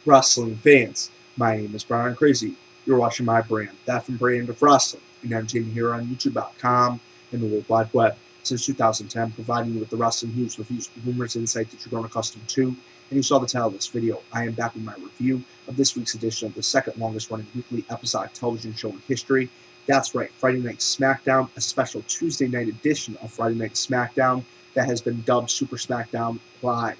wrestling fans. My name is Brian Crazy. You're watching my brand, That from Brand of Wrestling, and I'm Jamie here on YouTube.com and the World Wide Web since 2010, providing you with the wrestling news, reviews, rumors, insight that you're grown accustomed to. And you saw the title of this video. I am back with my review of this week's edition of the second longest running weekly episodic television show in history. That's right, Friday Night SmackDown, a special Tuesday night edition of Friday Night SmackDown that has been dubbed Super SmackDown Live.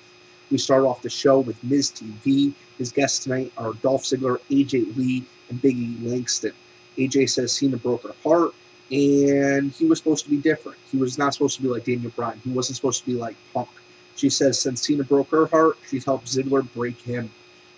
We start off the show with Miz TV. His guests tonight are Dolph Ziggler, AJ Lee, and Big E Langston. AJ says Cena broke her heart, and he was supposed to be different. He was not supposed to be like Daniel Bryan. He wasn't supposed to be like Punk. She says since Cena broke her heart, she's helped Ziggler break him.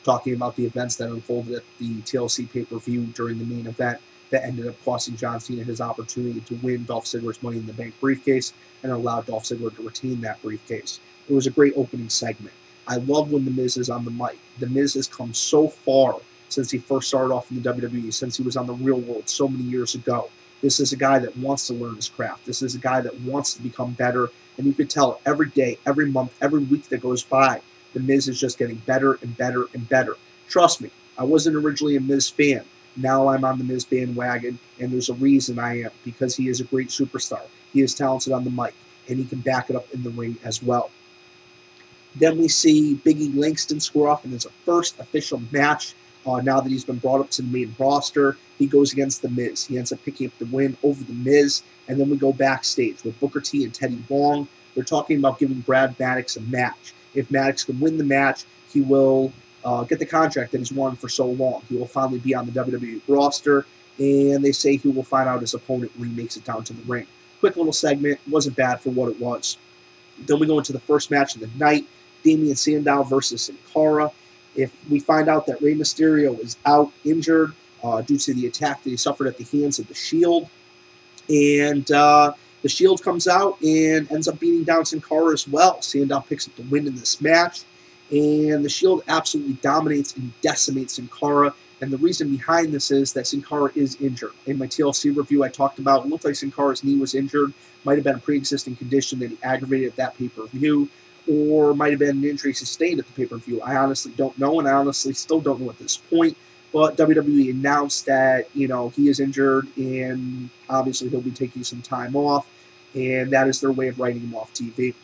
Talking about the events that unfolded at the TLC pay-per-view during the main event that ended up costing John Cena his opportunity to win Dolph Ziggler's Money in the Bank briefcase and allowed Dolph Ziggler to retain that briefcase. It was a great opening segment. I love when The Miz is on the mic. The Miz has come so far since he first started off in the WWE, since he was on the Real World so many years ago. This is a guy that wants to learn his craft. This is a guy that wants to become better, and you could tell every day, every month, every week that goes by, The Miz is just getting better and better and better. Trust me, I wasn't originally a Miz fan. Now I'm on the Miz bandwagon, and there's a reason I am, because he is a great superstar. He is talented on the mic, and he can back it up in the ring as well. Then we see Big E Langston square off in his first official match. Now that he's been brought up to the main roster, he goes against The Miz. He ends up picking up the win over The Miz. And then we go backstage with Booker T and Teddy Long. They're talking about giving Brad Maddox a match. If Maddox can win the match, he will get the contract that he's won for so long. He will finally be on the WWE roster. And they say he will find out his opponent when he makes it down to the ring. Quick little segment. Wasn't bad for what it was. Then we go into the first match of the night. Damien Sandow versus Cara. If we find out that Rey Mysterio is out injured due to the attack that he suffered at the hands of the Shield, and the Shield comes out and ends up beating down Sin Cara as well. Sandow picks up the win in this match, and the Shield absolutely dominates and decimates Sin Cara. And the reason behind this is that Sin Cara is injured. In my TLC review, I talked about it looked like Sin Cara's knee was injured, might have been a pre-existing condition that he aggravated at that pay-per-view, or might have been an injury sustained at the pay-per-view. I honestly don't know, and I honestly still don't know at this point. But WWE announced that, he is injured, and obviously he'll be taking some time off, and that is their way of writing him off TV.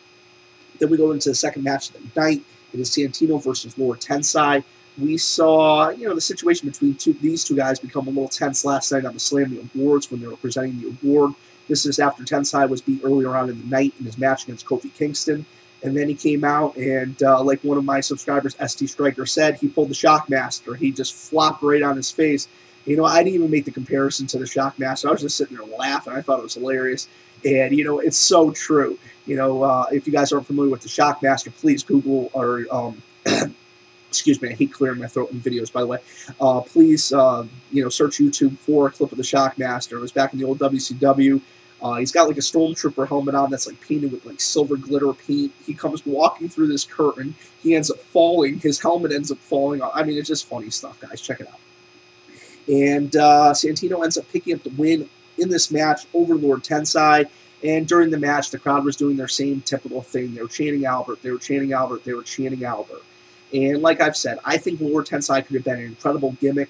Then we go into the second match of the night. It is Santino versus Lord Tensai. We saw, the situation between these two guys become a little tense last night on the Slammy Awards when they were presenting the award. This is after Tensai was beat earlier on in the night in his match against Kofi Kingston. And then he came out and, like one of my subscribers, ST Striker, said, he pulled the Shockmaster. He just flopped right on his face. I didn't even make the comparison to the Shockmaster. I was just sitting there laughing. I thought it was hilarious. And, it's so true. If you guys aren't familiar with the Shockmaster, please Google or, excuse me, I hate clearing my throat in videos, by the way. Please, search YouTube for a clip of the Shockmaster. It was back in the old WCW. He's got like a stormtrooper helmet on that's like painted with like silver glitter paint. He comes walking through this curtain. He ends up falling. His helmet ends up falling off. I mean, it's just funny stuff, guys. Check it out. And Santino ends up picking up the win in this match over Lord Tensai. And during the match, the crowd was doing their same typical thing. They were chanting Albert. They were chanting Albert. They were chanting Albert. And like I've said, I think Lord Tensai could have been an incredible gimmick.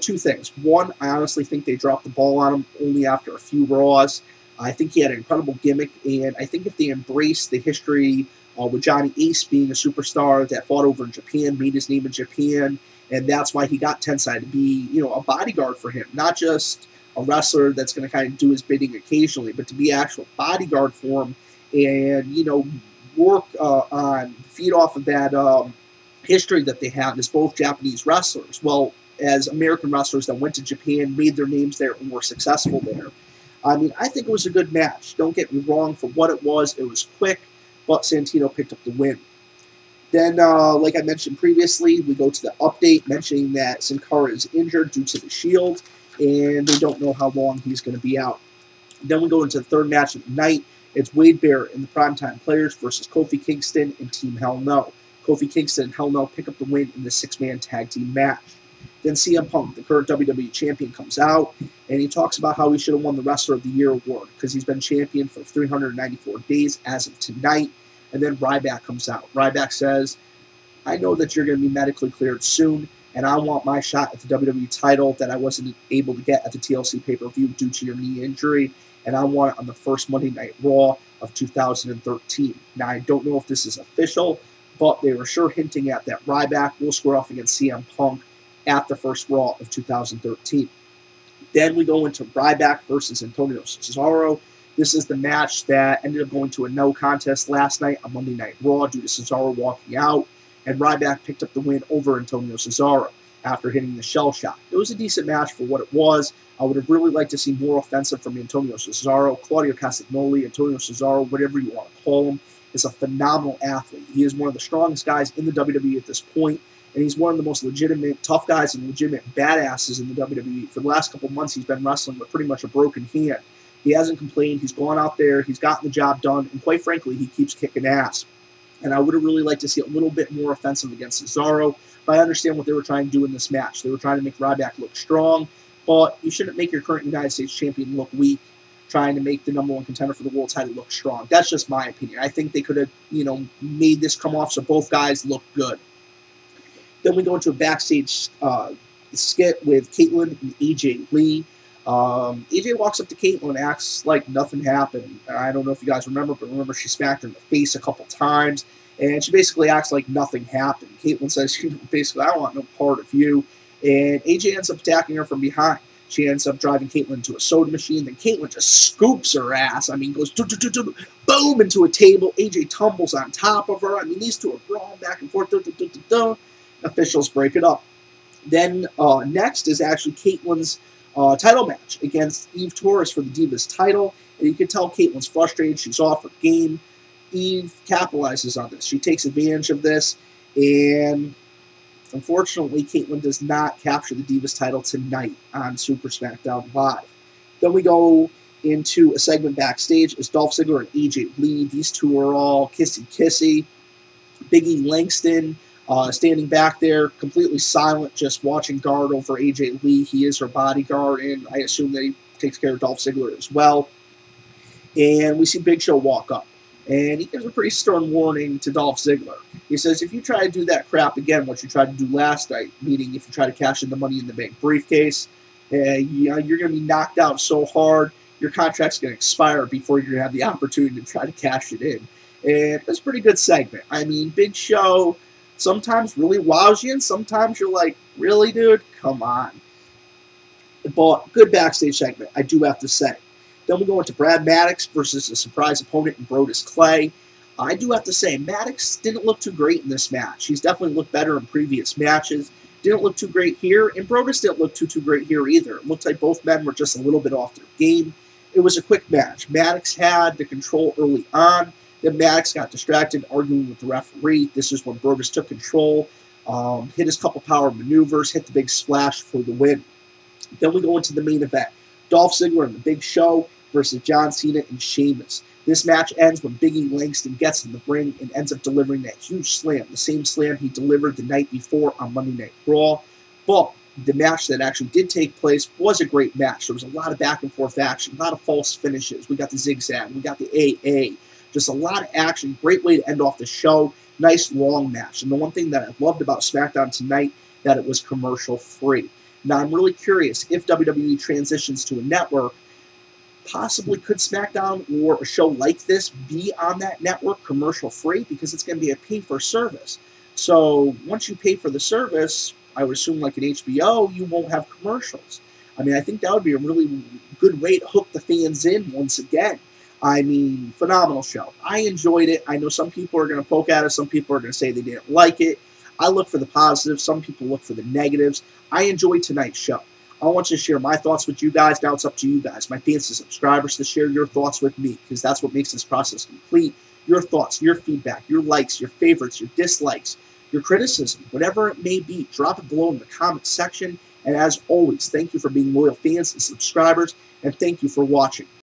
Two things. One, I honestly think they dropped the ball on him only after a few Raws. I think he had an incredible gimmick, and I think if they embraced the history with Johnny Ace being a superstar that fought over in Japan, made his name in Japan, and that's why he got Tensai to be, a bodyguard for him, not just a wrestler that's going to kind of do his bidding occasionally, but to be an actual bodyguard for him and, work on, feed off of that history that they have as both Japanese wrestlers. Well, as American wrestlers that went to Japan, made their names there, and were successful there. I mean, I think it was a good match. Don't get me wrong, for what it was quick, but Santino picked up the win. Then, like I mentioned previously, we go to the update mentioning that Sin Cara is injured due to the Shield, and they don't know how long he's going to be out. Then we go into the third match of the night. It's Wade Barrett and the Primetime Players versus Kofi Kingston and Team Hell No. Kofi Kingston and Hell No pick up the win in the six-man tag team match. Then CM Punk, the current WWE champion, comes out, and he talks about how he should have won the Wrestler of the Year award because he's been champion for 394 days as of tonight. And then Ryback comes out. Ryback says, I know that you're going to be medically cleared soon, and I want my shot at the WWE title that I wasn't able to get at the TLC pay-per-view due to your knee injury, and I want it on the first Monday Night Raw of 2013. Now, I don't know if this is official, but they were sure hinting at that Ryback will square off against CM Punk at the first Raw of 2013. Then we go into Ryback versus Antonio Cesaro. This is the match that ended up going to a no contest last night on Monday Night Raw due to Cesaro walking out, and Ryback picked up the win over Antonio Cesaro after hitting the shell shot. It was a decent match for what it was. I would have really liked to see more offensive from Antonio Cesaro. Claudio Castagnoli, Antonio Cesaro, whatever you want to call him, is a phenomenal athlete. He is one of the strongest guys in the WWE at this point, and he's one of the most legitimate, tough guys and legitimate badasses in the WWE. For the last couple months, he's been wrestling with pretty much a broken hand. He hasn't complained. He's gone out there. He's gotten the job done. And quite frankly, he keeps kicking ass. And I would have really liked to see a little bit more offensive against Cesaro. But I understand what they were trying to do in this match. They were trying to make Ryback look strong. But you shouldn't make your current United States champion look weak, trying to make the #1 contender for the world title look strong. That's just my opinion. I think they could have, made this come off so both guys look good. Then we go into a backstage skit with Caitlyn and AJ Lee. AJ walks up to Caitlyn, acts like nothing happened. I don't know if you guys remember, but remember she smacked her in the face a couple times, and she basically acts like nothing happened. Caitlyn says, basically, I want no part of you, and AJ ends up attacking her from behind. She ends up driving Caitlyn into a soda machine, then Caitlyn just scoops her ass. Goes boom into a table. AJ tumbles on top of her. These two are brawling back and forth. Officials break it up. Then next is actually Caitlyn's title match against Eve Torres for the Divas title. And you can tell Caitlyn's frustrated. She's off her game. Eve capitalizes on this. She takes advantage of this. And unfortunately, Caitlyn does not capture the Divas title tonight on Super SmackDown Live. Then we go into a segment backstage as Dolph Ziggler and AJ Lee. These two are all kissy-kissy. Big E Langston standing back there, completely silent, just watching guard over AJ Lee. He is her bodyguard, and I assume that he takes care of Dolph Ziggler as well. And we see Big Show walk up, and he gives a pretty stern warning to Dolph Ziggler. He says, if you try to do that crap again, what you tried to do last night, meaning if you try to cash in the Money in the Bank briefcase, you're going to be knocked out so hard, your contract's going to expire before you're going to have the opportunity to try to cash it in. And it's a pretty good segment. Big Show sometimes really wows you, and sometimes you're like, really, dude? Come on. But good backstage segment, I do have to say. Then we go into Brad Maddox versus a surprise opponent in Brodus Clay. I do have to say, Maddox didn't look too great in this match. He's definitely looked better in previous matches. Didn't look too great here, and Brodus didn't look too great here either. It looked like both men were just a little bit off their game. It was a quick match. Maddox had the control early on. Then Maddox got distracted, arguing with the referee. This is when Brodus took control, hit his couple power maneuvers, hit the big splash for the win. Then we go into the main event. Dolph Ziggler and the Big Show versus John Cena and Sheamus. This match ends when Big E Langston gets in the ring and ends up delivering that huge slam, the same slam he delivered the night before on Monday Night Raw. But the match that actually did take place was a great match. There was a lot of back and forth action, a lot of false finishes. We got the zigzag, we got the AA. Just a lot of action. Great way to end off the show. Nice long match. And the one thing that I loved about SmackDown tonight, that it was commercial free. Now I'm really curious if WWE transitions to a network, possibly could SmackDown or a show like this be on that network commercial free, because it's going to be a pay for service. So once you pay for the service, I would assume like an HBO, you won't have commercials. I think that would be a really good way to hook the fans in once again. Phenomenal show. I enjoyed it. I know some people are going to poke at it. Some people are going to say they didn't like it. I look for the positives. Some people look for the negatives. I enjoyed tonight's show. I want to share my thoughts with you guys. Now it's up to you guys, my fans and subscribers, to share your thoughts with me, because that's what makes this process complete. Your thoughts, your feedback, your likes, your favorites, your dislikes, your criticism, whatever it may be, drop it below in the comment section. And as always, thank you for being loyal fans and subscribers, and thank you for watching.